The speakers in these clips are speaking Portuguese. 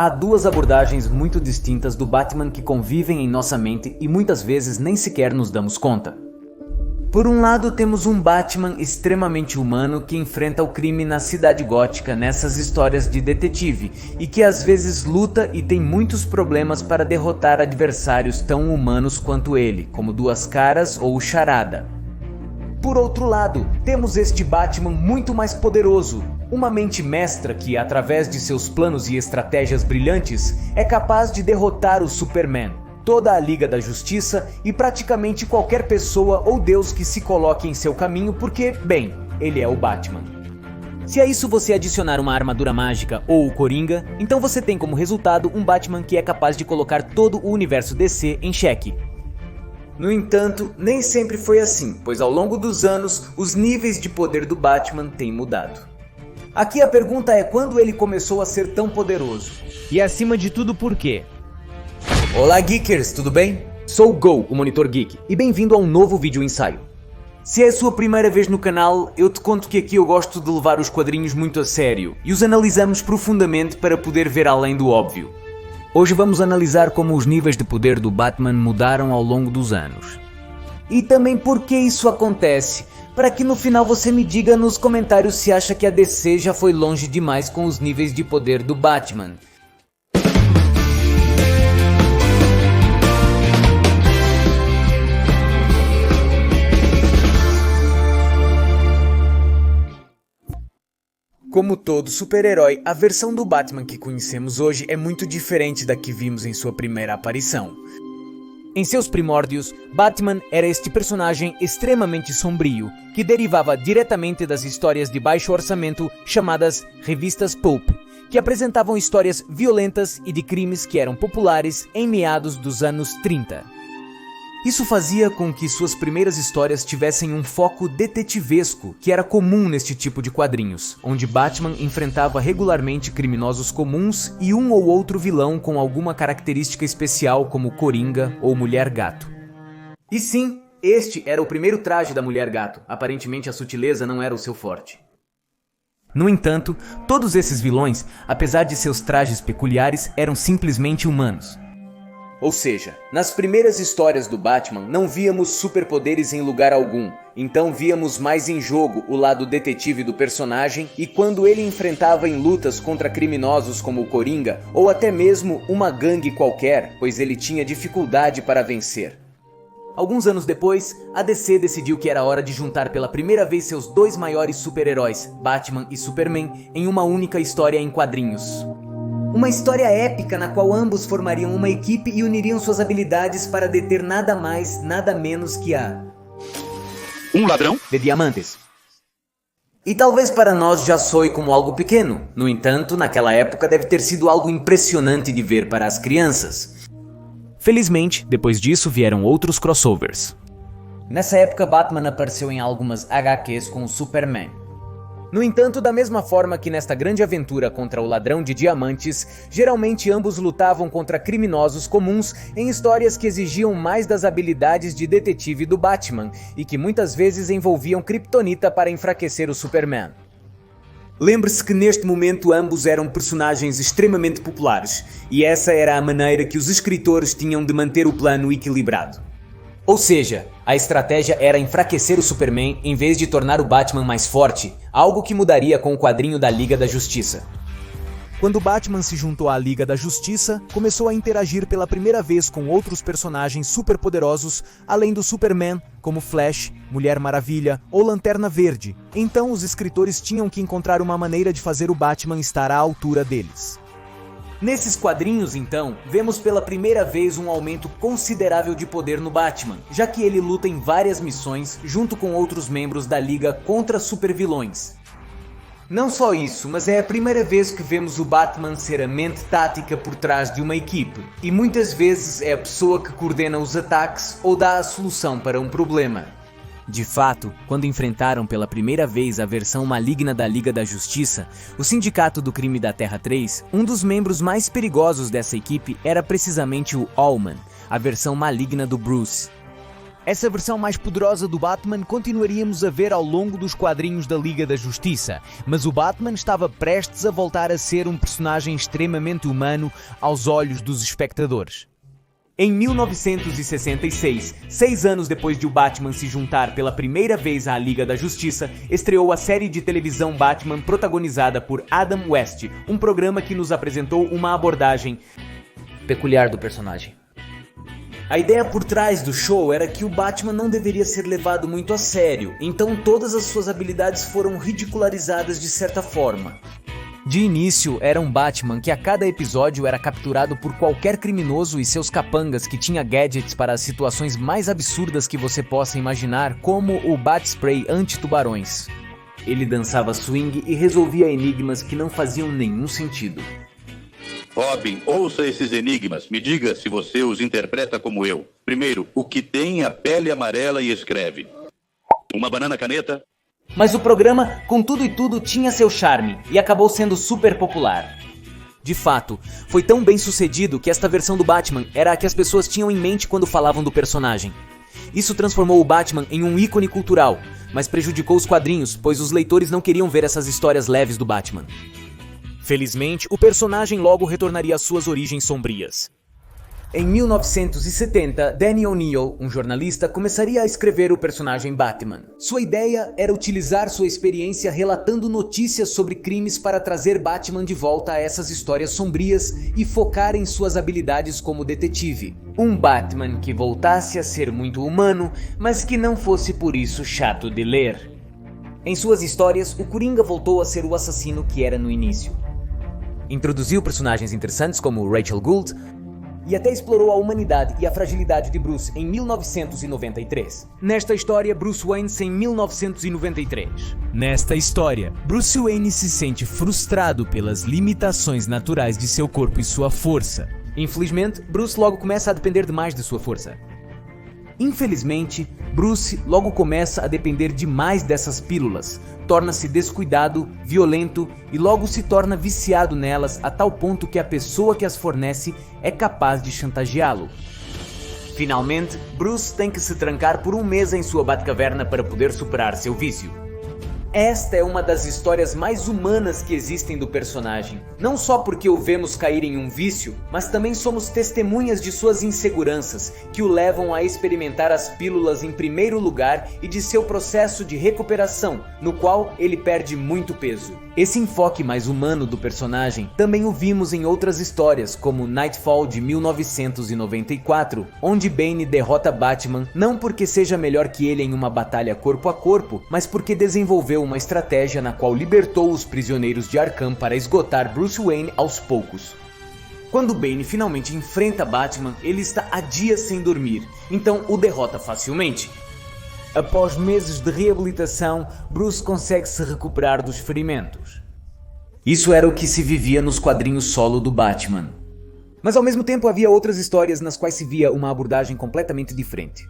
Há duas abordagens muito distintas do Batman que convivem em nossa mente e muitas vezes nem sequer nos damos conta. Por um lado, temos um Batman extremamente humano que enfrenta o crime na cidade gótica nessas histórias de detetive e que às vezes luta e tem muitos problemas para derrotar adversários tão humanos quanto ele, como Duas Caras ou o Charada. Por outro lado, temos este Batman muito mais poderoso, uma mente mestra que, através de seus planos e estratégias brilhantes, é capaz de derrotar o Superman, toda a Liga da Justiça e praticamente qualquer pessoa ou Deus que se coloque em seu caminho porque, bem, ele é o Batman. Se a isso você adicionar uma armadura mágica ou o Coringa, então você tem como resultado um Batman que é capaz de colocar todo o universo DC em xeque. No entanto, nem sempre foi assim, pois ao longo dos anos, os níveis de poder do Batman têm mudado. Aqui a pergunta é quando ele começou a ser tão poderoso? E acima de tudo, por quê? Olá Geekers, tudo bem? Sou o Go, o Monitor Geek, e bem-vindo a um novo vídeo ensaio. Se é a sua primeira vez no canal, eu te conto que aqui eu gosto de levar os quadrinhos muito a sério e os analisamos profundamente para poder ver além do óbvio. Hoje vamos analisar como os níveis de poder do Batman mudaram ao longo dos anos. E também por que isso acontece, para que no final você me diga nos comentários se acha que a DC já foi longe demais com os níveis de poder do Batman. Como todo super-herói, a versão do Batman que conhecemos hoje é muito diferente da que vimos em sua primeira aparição. Em seus primórdios, Batman era este personagem extremamente sombrio, que derivava diretamente das histórias de baixo orçamento chamadas revistas pulp, que apresentavam histórias violentas e de crimes que eram populares em meados dos anos 30. Isso fazia com que suas primeiras histórias tivessem um foco detetivesco, que era comum neste tipo de quadrinhos, onde Batman enfrentava regularmente criminosos comuns e um ou outro vilão com alguma característica especial como Coringa ou Mulher-Gato. E sim, este era o primeiro traje da Mulher-Gato, aparentemente a sutileza não era o seu forte. No entanto, todos esses vilões, apesar de seus trajes peculiares, eram simplesmente humanos. Ou seja, nas primeiras histórias do Batman não víamos superpoderes em lugar algum, então víamos mais em jogo o lado detetive do personagem e quando ele enfrentava em lutas contra criminosos como o Coringa ou até mesmo uma gangue qualquer, pois ele tinha dificuldade para vencer. Alguns anos depois, a DC decidiu que era hora de juntar pela primeira vez seus dois maiores super-heróis, Batman e Superman, em uma única história em quadrinhos. Uma história épica na qual ambos formariam uma equipe e uniriam suas habilidades para deter nada mais, nada menos que um ladrão de diamantes. E talvez para nós já soe como algo pequeno, no entanto, naquela época deve ter sido algo impressionante de ver para as crianças. Felizmente, depois disso vieram outros crossovers. Nessa época, Batman apareceu em algumas HQs com o Superman. No entanto, da mesma forma que nesta grande aventura contra o ladrão de diamantes, geralmente ambos lutavam contra criminosos comuns em histórias que exigiam mais das habilidades de detetive do Batman e que muitas vezes envolviam Kryptonita para enfraquecer o Superman. Lembre-se que neste momento ambos eram personagens extremamente populares, e essa era a maneira que os escritores tinham de manter o plano equilibrado. Ou seja, a estratégia era enfraquecer o Superman em vez de tornar o Batman mais forte, algo que mudaria com o quadrinho da Liga da Justiça. Quando Batman se juntou à Liga da Justiça, começou a interagir pela primeira vez com outros personagens superpoderosos, além do Superman, como Flash, Mulher Maravilha ou Lanterna Verde. Então os escritores tinham que encontrar uma maneira de fazer o Batman estar à altura deles. Nesses quadrinhos, então, vemos pela primeira vez um aumento considerável de poder no Batman, já que ele luta em várias missões junto com outros membros da Liga contra supervilões. Não só isso, mas é a primeira vez que vemos o Batman ser a mente tática por trás de uma equipe, e muitas vezes é a pessoa que coordena os ataques ou dá a solução para um problema. De fato, quando enfrentaram pela primeira vez a versão maligna da Liga da Justiça, o Sindicato do Crime da Terra 3, um dos membros mais perigosos dessa equipe era precisamente o Allman, a versão maligna do Bruce. Essa versão mais poderosa do Batman continuaríamos a ver ao longo dos quadrinhos da Liga da Justiça, mas o Batman estava prestes a voltar a ser um personagem extremamente humano aos olhos dos espectadores. Em 1966, 6 anos depois de o Batman se juntar pela primeira vez à Liga da Justiça, estreou a série de televisão Batman protagonizada por Adam West, um programa que nos apresentou uma abordagem peculiar do personagem. A ideia por trás do show era que o Batman não deveria ser levado muito a sério, então todas as suas habilidades foram ridicularizadas de certa forma. De início, era um Batman que a cada episódio era capturado por qualquer criminoso e seus capangas que tinha gadgets para as situações mais absurdas que você possa imaginar, como o Bat-Spray anti-tubarões. Ele dançava swing e resolvia enigmas que não faziam nenhum sentido. Robin, ouça esses enigmas. Me diga se você os interpreta como eu. Primeiro, o que tem a pele amarela e escreve? Uma banana caneta? Mas o programa, com tudo e tudo, tinha seu charme e acabou sendo super popular. De fato, foi tão bem sucedido que esta versão do Batman era a que as pessoas tinham em mente quando falavam do personagem. Isso transformou o Batman em um ícone cultural, mas prejudicou os quadrinhos, pois os leitores não queriam ver essas histórias leves do Batman. Felizmente, o personagem logo retornaria às suas origens sombrias. Em 1970, Danny O'Neill, um jornalista, começaria a escrever o personagem Batman. Sua ideia era utilizar sua experiência relatando notícias sobre crimes para trazer Batman de volta a essas histórias sombrias e focar em suas habilidades como detetive. Um Batman que voltasse a ser muito humano, mas que não fosse por isso chato de ler. Em suas histórias, o Coringa voltou a ser o assassino que era no início. Introduziu personagens interessantes como Rachel Gould, e até explorou a humanidade e a fragilidade de Bruce em 1993. Nesta história, Bruce Wayne em 1993. Nesta história, Bruce Wayne se sente frustrado pelas limitações naturais de seu corpo e sua força. Infelizmente, Bruce logo começa a depender demais de sua força. Infelizmente, Bruce logo começa a depender demais dessas pílulas, torna-se descuidado, violento e logo se torna viciado nelas a tal ponto que a pessoa que as fornece é capaz de chantageá-lo. Finalmente, Bruce tem que se trancar por um mês em sua Batcaverna para poder superar seu vício. Esta é uma das histórias mais humanas que existem do personagem, não só porque o vemos cair em um vício, mas também somos testemunhas de suas inseguranças, que o levam a experimentar as pílulas em primeiro lugar e de seu processo de recuperação, no qual ele perde muito peso. Esse enfoque mais humano do personagem também o vimos em outras histórias, como Nightfall de 1994, onde Bane derrota Batman não porque seja melhor que ele em uma batalha corpo a corpo, mas porque desenvolveu uma estratégia na qual libertou os prisioneiros de Arkham para esgotar Bruce Wayne aos poucos. Quando Bane finalmente enfrenta Batman, ele está há dias sem dormir, então o derrota facilmente. Após meses de reabilitação, Bruce consegue se recuperar dos ferimentos. Isso era o que se vivia nos quadrinhos solo do Batman. Mas ao mesmo tempo havia outras histórias nas quais se via uma abordagem completamente diferente.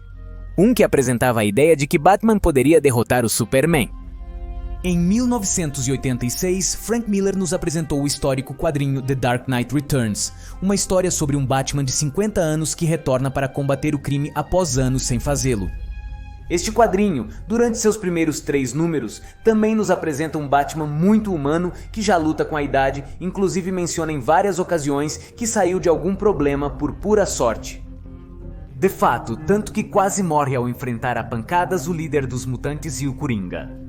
Um que apresentava a ideia de que Batman poderia derrotar o Superman. Em 1986, Frank Miller nos apresentou o histórico quadrinho The Dark Knight Returns, uma história sobre um Batman de 50 anos que retorna para combater o crime após anos sem fazê-lo. Este quadrinho, durante seus primeiros 3 números, também nos apresenta um Batman muito humano que já luta com a idade, inclusive menciona em várias ocasiões que saiu de algum problema por pura sorte. De fato, tanto que quase morre ao enfrentar a pancadas o líder dos mutantes e o Coringa.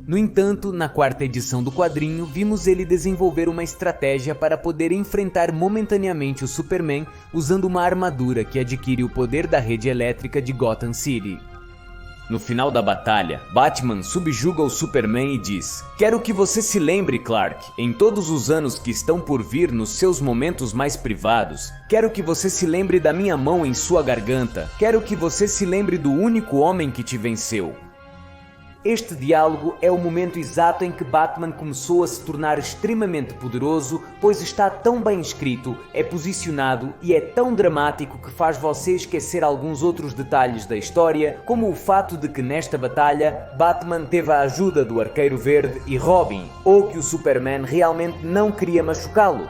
No entanto, na 4ª edição do quadrinho, vimos ele desenvolver uma estratégia para poder enfrentar momentaneamente o Superman usando uma armadura que adquire o poder da rede elétrica de Gotham City. No final da batalha, Batman subjuga o Superman e diz: "Quero que você se lembre, Clark, em todos os anos que estão por vir nos seus momentos mais privados. Quero que você se lembre da minha mão em sua garganta. Quero que você se lembre do único homem que te venceu." Este diálogo é o momento exato em que Batman começou a se tornar extremamente poderoso, pois está tão bem escrito, é posicionado e é tão dramático que faz você esquecer alguns outros detalhes da história, como o fato de que nesta batalha Batman teve a ajuda do Arqueiro Verde e Robin, ou que o Superman realmente não queria machucá-lo.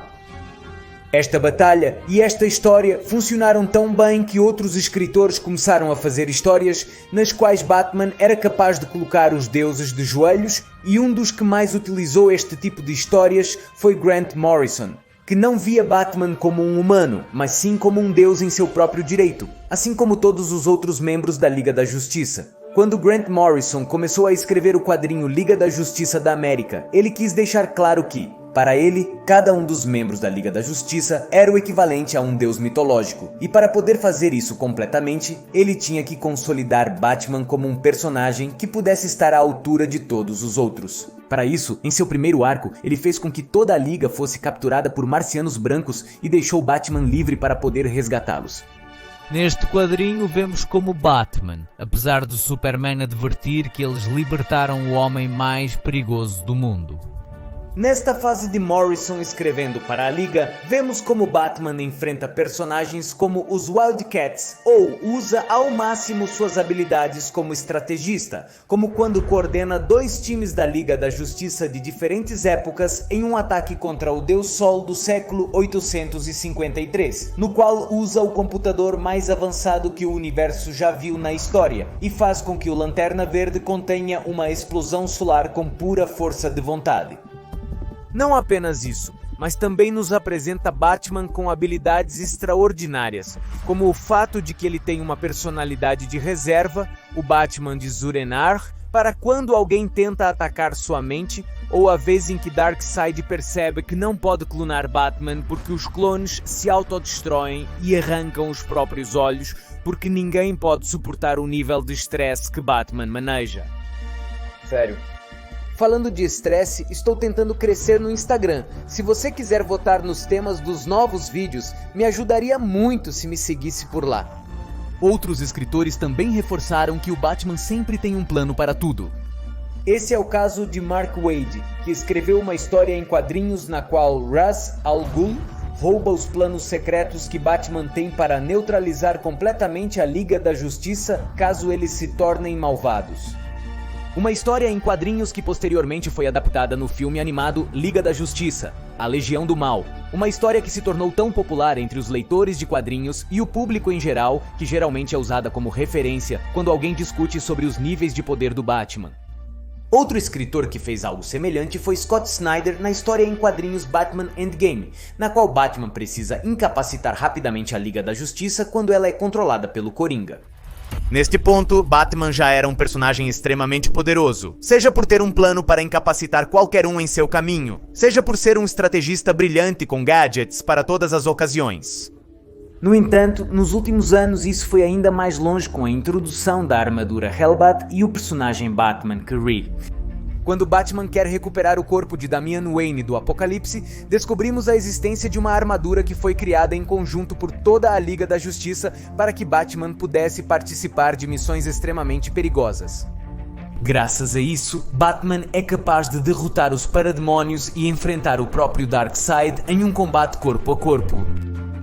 Esta batalha e esta história funcionaram tão bem que outros escritores começaram a fazer histórias nas quais Batman era capaz de colocar os deuses de joelhos, e um dos que mais utilizou este tipo de histórias foi Grant Morrison, que não via Batman como um humano, mas sim como um deus em seu próprio direito, assim como todos os outros membros da Liga da Justiça. Quando Grant Morrison começou a escrever o quadrinho Liga da Justiça da América, ele quis deixar claro que, para ele, cada um dos membros da Liga da Justiça era o equivalente a um deus mitológico, e para poder fazer isso completamente, ele tinha que consolidar Batman como um personagem que pudesse estar à altura de todos os outros. Para isso, em seu primeiro arco, ele fez com que toda a Liga fosse capturada por marcianos brancos e deixou Batman livre para poder resgatá-los. Neste quadrinho vemos como Batman, apesar do Superman advertir que eles libertaram o homem mais perigoso do mundo. Nesta fase de Morrison escrevendo para a Liga, vemos como Batman enfrenta personagens como os Wildcats ou usa ao máximo suas habilidades como estrategista, como quando coordena dois times da Liga da Justiça de diferentes épocas em um ataque contra o Deus Sol do século 853, no qual usa o computador mais avançado que o universo já viu na história e faz com que o Lanterna Verde contenha uma explosão solar com pura força de vontade. Não apenas isso, mas também nos apresenta Batman com habilidades extraordinárias, como o fato de que ele tem uma personalidade de reserva, o Batman de Zur-En-Arrh, para quando alguém tenta atacar sua mente, ou a vez em que Darkseid percebe que não pode clonar Batman porque os clones se autodestroem e arrancam os próprios olhos, porque ninguém pode suportar o nível de estresse que Batman maneja. Sério. Falando de estresse, estou tentando crescer no Instagram. Se você quiser votar nos temas dos novos vídeos, me ajudaria muito se me seguisse por lá. Outros escritores também reforçaram que o Batman sempre tem um plano para tudo. Esse é o caso de Mark Waid, que escreveu uma história em quadrinhos na qual Ra's al Ghul rouba os planos secretos que Batman tem para neutralizar completamente a Liga da Justiça caso eles se tornem malvados. Uma história em quadrinhos que posteriormente foi adaptada no filme animado Liga da Justiça, A Legião do Mal. Uma história que se tornou tão popular entre os leitores de quadrinhos e o público em geral, que geralmente é usada como referência quando alguém discute sobre os níveis de poder do Batman. Outro escritor que fez algo semelhante foi Scott Snyder na história em quadrinhos Batman Endgame, na qual Batman precisa incapacitar rapidamente a Liga da Justiça quando ela é controlada pelo Coringa. Neste ponto, Batman já era um personagem extremamente poderoso, seja por ter um plano para incapacitar qualquer um em seu caminho, seja por ser um estrategista brilhante com gadgets para todas as ocasiões. No entanto, nos últimos anos isso foi ainda mais longe com a introdução da armadura Hellbat e o personagem Batman Carrey. Quando Batman quer recuperar o corpo de Damian Wayne do Apocalipse, descobrimos a existência de uma armadura que foi criada em conjunto por toda a Liga da Justiça para que Batman pudesse participar de missões extremamente perigosas. Graças a isso, Batman é capaz de derrotar os parademónios e enfrentar o próprio Darkseid em um combate corpo a corpo.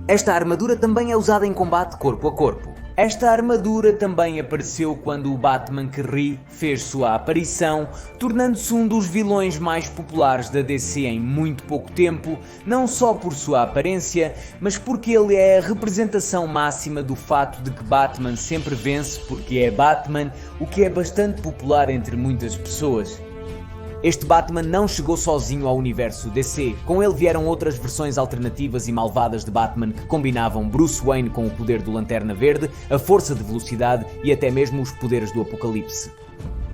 Esta armadura também é usada em combate corpo a corpo. Esta armadura também apareceu quando o Batman Carrey fez sua aparição, tornando-se um dos vilões mais populares da DC em muito pouco tempo, não só por sua aparência, mas porque ele é a representação máxima do fato de que Batman sempre vence porque é Batman, o que é bastante popular entre muitas pessoas. Este Batman não chegou sozinho ao universo DC, com ele vieram outras versões alternativas e malvadas de Batman que combinavam Bruce Wayne com o poder do Lanterna Verde, a força de velocidade e até mesmo os poderes do Apocalipse.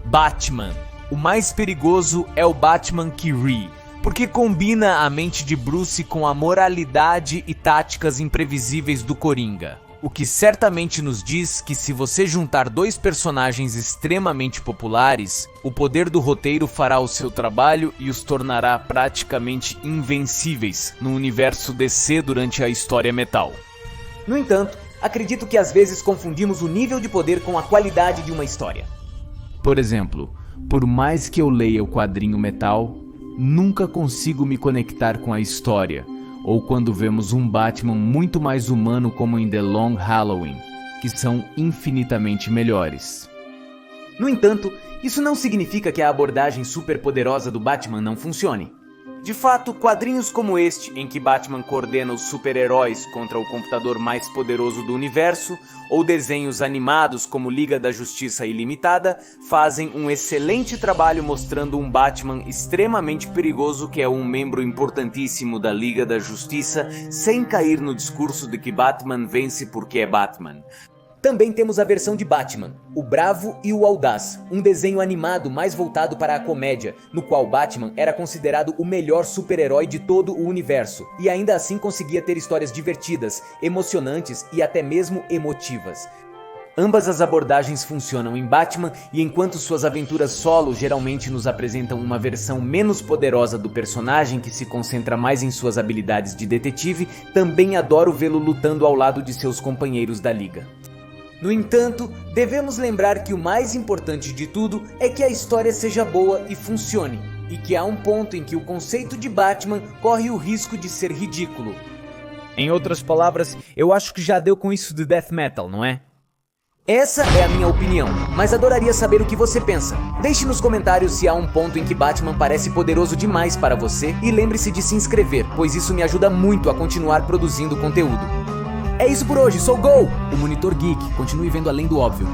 Batman. O mais perigoso é o Batman Carrey, porque combina a mente de Bruce com a moralidade e táticas imprevisíveis do Coringa. O que certamente nos diz que se você juntar dois personagens extremamente populares, o poder do roteiro fará o seu trabalho e os tornará praticamente invencíveis no universo DC durante a história metal. No entanto, acredito que às vezes confundimos o nível de poder com a qualidade de uma história. Por exemplo, por mais que eu leia o quadrinho metal, nunca consigo me conectar com a história. Ou quando vemos um Batman muito mais humano como em The Long Halloween, que são infinitamente melhores. No entanto, isso não significa que a abordagem superpoderosa do Batman não funcione. De fato, quadrinhos como este, em que Batman coordena os super-heróis contra o computador mais poderoso do universo, ou desenhos animados como Liga da Justiça Ilimitada, fazem um excelente trabalho mostrando um Batman extremamente perigoso que é um membro importantíssimo da Liga da Justiça, sem cair no discurso de que Batman vence porque é Batman. Também temos a versão de Batman, o Bravo e o Audaz, um desenho animado mais voltado para a comédia, no qual Batman era considerado o melhor super-herói de todo o universo, e ainda assim conseguia ter histórias divertidas, emocionantes e até mesmo emotivas. Ambas as abordagens funcionam em Batman, e enquanto suas aventuras solo geralmente nos apresentam uma versão menos poderosa do personagem que se concentra mais em suas habilidades de detetive, também adoro vê-lo lutando ao lado de seus companheiros da Liga. No entanto, devemos lembrar que o mais importante de tudo é que a história seja boa e funcione, e que há um ponto em que o conceito de Batman corre o risco de ser ridículo. Em outras palavras, eu acho que já deu com isso de death metal, não é? Essa é a minha opinião, mas adoraria saber o que você pensa. Deixe nos comentários se há um ponto em que Batman parece poderoso demais para você, e lembre-se de se inscrever, pois isso me ajuda muito a continuar produzindo conteúdo. É isso por hoje, sou Gol, o Monitor Geek. Continue vendo além do óbvio.